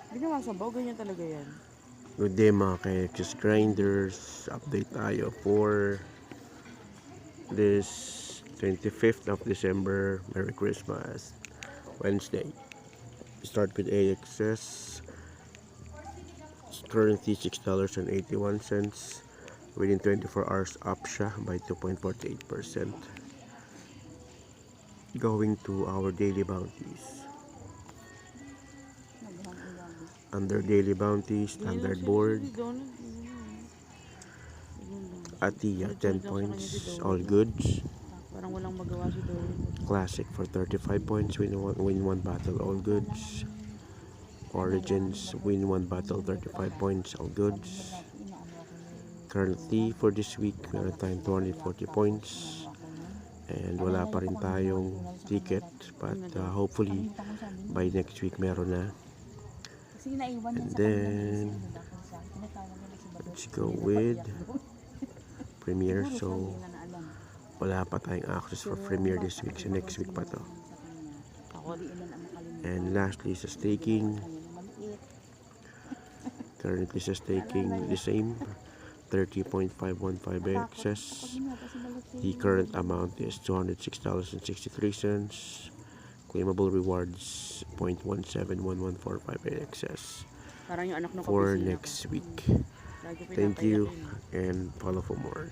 Hindi naman sabaw, ganyan talaga yan. Good day mga ka-XS Grinders. Update tayo for this 25th of December. Merry Christmas. Wednesday. Start with AXS. It's currently $6.81. Within 24 hours up siya by 2.48%. Going to our daily bounties. Under daily bounty, standard board, Atiya 10 points, all goods. Parang walang magawa si Dory. Classic for 35 points, win one battle, all goods. Origins, win one battle, 35 points, all goods. Currently, for this week, meron tayong 240 points. And wala pa rin tayong ticket. But hopefully, by next week, meron na. And then, let's go with Premiere. So, wala pa tayong access for Premiere this week. So, next week pa to. And lastly, sa staking. Currently sa staking, the same. 30.515 excess. The current amount is $206.63. Claimable rewards 0.171145 excess for next week. Thank you and follow for more.